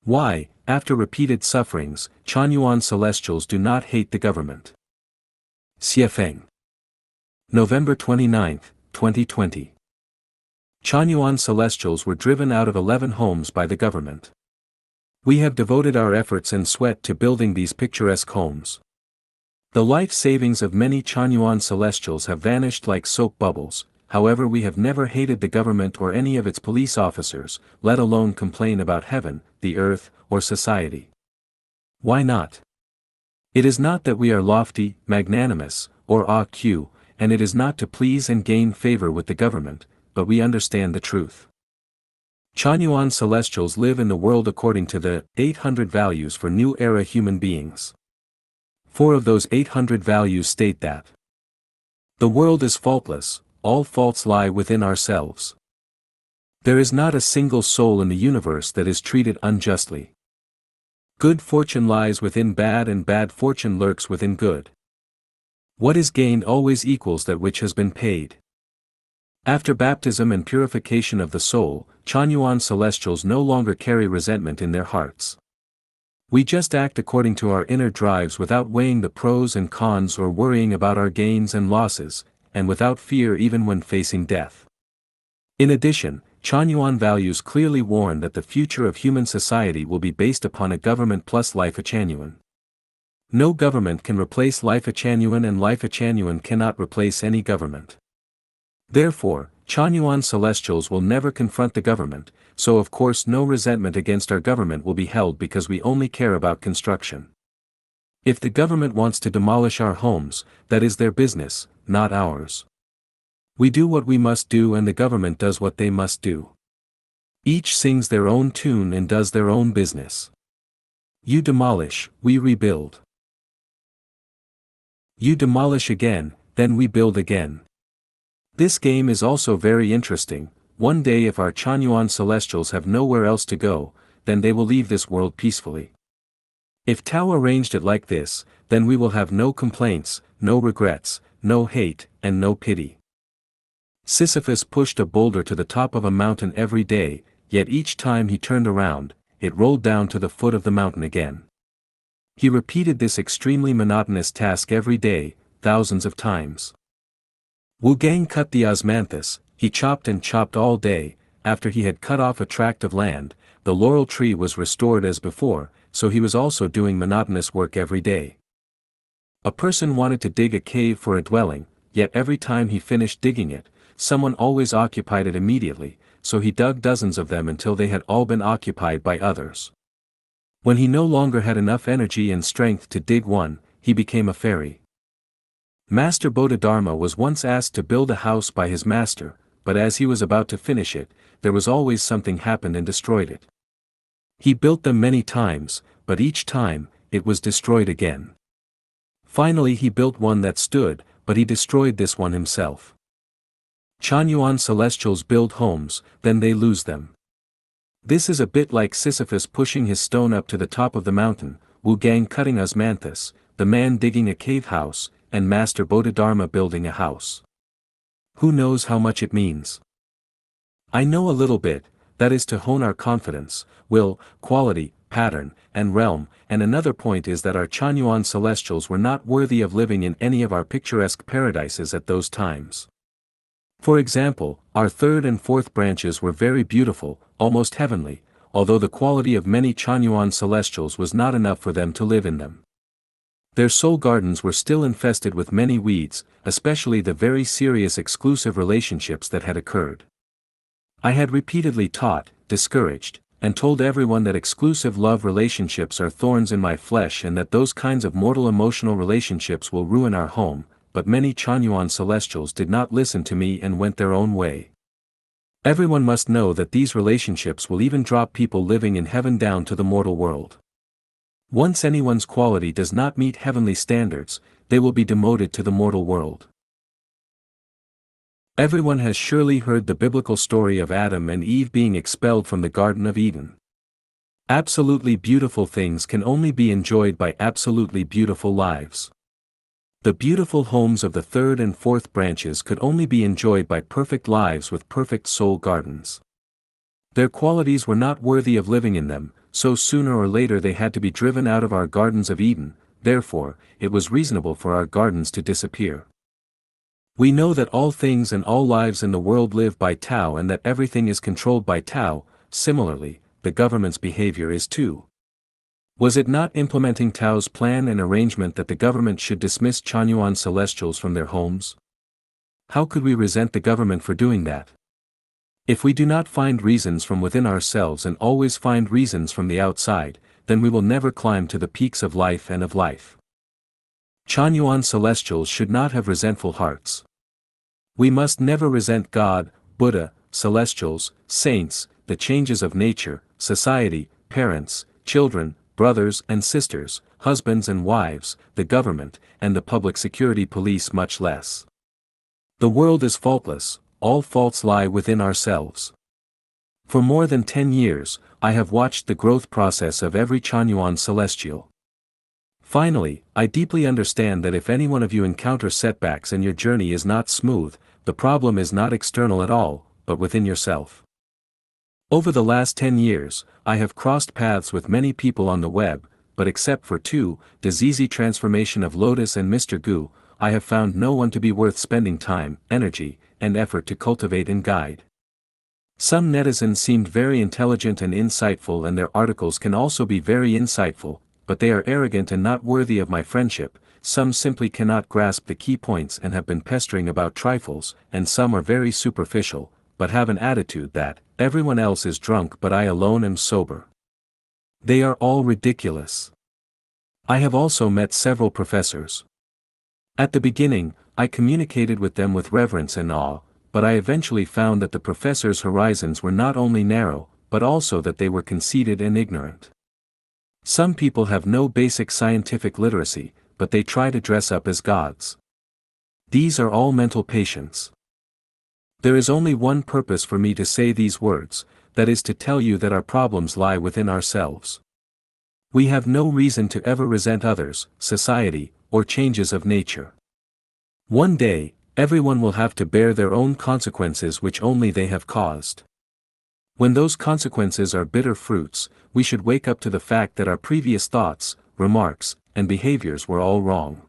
Why, after repeated sufferings, Chanyuan celestials do not hate the government. Xiefeng. November 29, 2020. Chanyuan celestials were driven out of 11 homes by the government. We have devoted our efforts and sweat to building these picturesque homes. The life savings of many Chanyuan celestials have vanished like soap bubbles. However, we have never hated the government or any of its police officers, let alone complain about heaven, the earth, or society. Why not? It is not that we are lofty, magnanimous, or AQ, and it is not to please and gain favor with the government, but we understand the truth. Chanyuan celestials live in the world according to the 800 values for new era human beings. 4 of those 800 values state that the world is faultless, all faults lie within ourselves. There is not a single soul in the universe that is treated unjustly. Good fortune lies within bad and bad fortune lurks within good. What is gained always equals that which has been paid. After baptism and purification of the soul, Chanyuan celestials no longer carry resentment in their hearts. We just act according to our inner drives without weighing the pros and cons or worrying about our gains and losses, and without fear even when facing death. In addition, Chanyuan values clearly warn that the future of human society will be based upon a government plus Lifechanyuan. No government can replace Lifechanyuan and Lifechanyuan cannot replace any government. Therefore, Chanyuan celestials will never confront the government, so of course no resentment against our government will be held because we only care about construction. If the government wants to demolish our homes, that is their business, not ours. We do what we must do and the government does what they must do. Each sings their own tune and does their own business. You demolish, we rebuild. You demolish again, then we build again. This game is also very interesting. One day if our Chanyuan celestials have nowhere else to go, then they will leave this world peacefully. If Tao arranged it like this, then we will have no complaints, no regrets, no hate, and no pity. Sisyphus pushed a boulder to the top of a mountain every day, yet each time he turned around, it rolled down to the foot of the mountain again. He repeated this extremely monotonous task every day, thousands of times. Wu Gang cut the osmanthus, he chopped and chopped all day. After he had cut off a tract of land, the laurel tree was restored as before, so he was also doing monotonous work every day. A person wanted to dig a cave for a dwelling, yet every time he finished digging it, someone always occupied it immediately, so he dug dozens of them until they had all been occupied by others. When he no longer had enough energy and strength to dig one, he became a fairy. Master Bodhidharma was once asked to build a house by his master, but as he was about to finish it, there was always something happened and destroyed it. He built them many times, but each time, it was destroyed again. Finally he built one that stood, but he destroyed this one himself. Chanyuan celestials build homes, then they lose them. This is a bit like Sisyphus pushing his stone up to the top of the mountain, Wu Gang cutting osmanthus, the man digging a cave house, and Master Bodhidharma building a house. Who knows how much it means? I know a little bit, that is to hone our confidence, will, quality, pattern, and realm, and another point is that our Chanyuan celestials were not worthy of living in any of our picturesque paradises at those times. For example, our third and fourth branches were very beautiful, almost heavenly, although the quality of many Chanyuan celestials was not enough for them to live in them. Their soul gardens were still infested with many weeds, especially the very serious exclusive relationships that had occurred. I had repeatedly taught, discouraged, and told everyone that exclusive love relationships are thorns in my flesh and that those kinds of mortal emotional relationships will ruin our home, but many Chanyuan celestials did not listen to me and went their own way. Everyone must know that these relationships will even drop people living in heaven down to the mortal world. Once anyone's quality does not meet heavenly standards, they will be demoted to the mortal world. Everyone has surely heard the biblical story of Adam and Eve being expelled from the Garden of Eden. Absolutely beautiful things can only be enjoyed by absolutely beautiful lives. The beautiful homes of the third and fourth branches could only be enjoyed by perfect lives with perfect soul gardens. Their qualities were not worthy of living in them, so sooner or later they had to be driven out of our gardens of Eden, therefore, it was reasonable for our gardens to disappear. We know that all things and all lives in the world live by Tao and that everything is controlled by Tao. Similarly, the government's behavior is too. Was it not implementing Tao's plan and arrangement that the government should dismiss Chanyuan celestials from their homes? How could we resent the government for doing that? If we do not find reasons from within ourselves and always find reasons from the outside, then we will never climb to the peaks of life and of life. Chanyuan celestials should not have resentful hearts. We must never resent God, Buddha, celestials, saints, the changes of nature, society, parents, children, brothers and sisters, husbands and wives, the government, and the public security police much less. The world is faultless, all faults lie within ourselves. For more than 10 years, I have watched the growth process of every Chanyuan celestial. Finally, I deeply understand that if any one of you encounter setbacks and your journey is not smooth, the problem is not external at all, but within yourself. Over the last 10 years, I have crossed paths with many people on the web, but except for two, the ZZ transformation of Lotus and Mr. Gu, I have found no one to be worth spending time, energy, and effort to cultivate and guide. Some netizens seemed very intelligent and insightful, and their articles can also be very insightful, but they are arrogant and not worthy of my friendship. Some simply cannot grasp the key points and have been pestering about trifles, and some are very superficial, but have an attitude that, everyone else is drunk but I alone am sober. They are all ridiculous. I have also met several professors. At the beginning, I communicated with them with reverence and awe, but I eventually found that the professors' horizons were not only narrow, but also that they were conceited and ignorant. Some people have no basic scientific literacy, but they try to dress up as gods. These are all mental patients. There is only one purpose for me to say these words, that is to tell you that our problems lie within ourselves. We have no reason to ever resent others, society, or changes of nature. One day, everyone will have to bear their own consequences which only they have caused. When those consequences are bitter fruits, we should wake up to the fact that our previous thoughts, remarks, and behaviors were all wrong.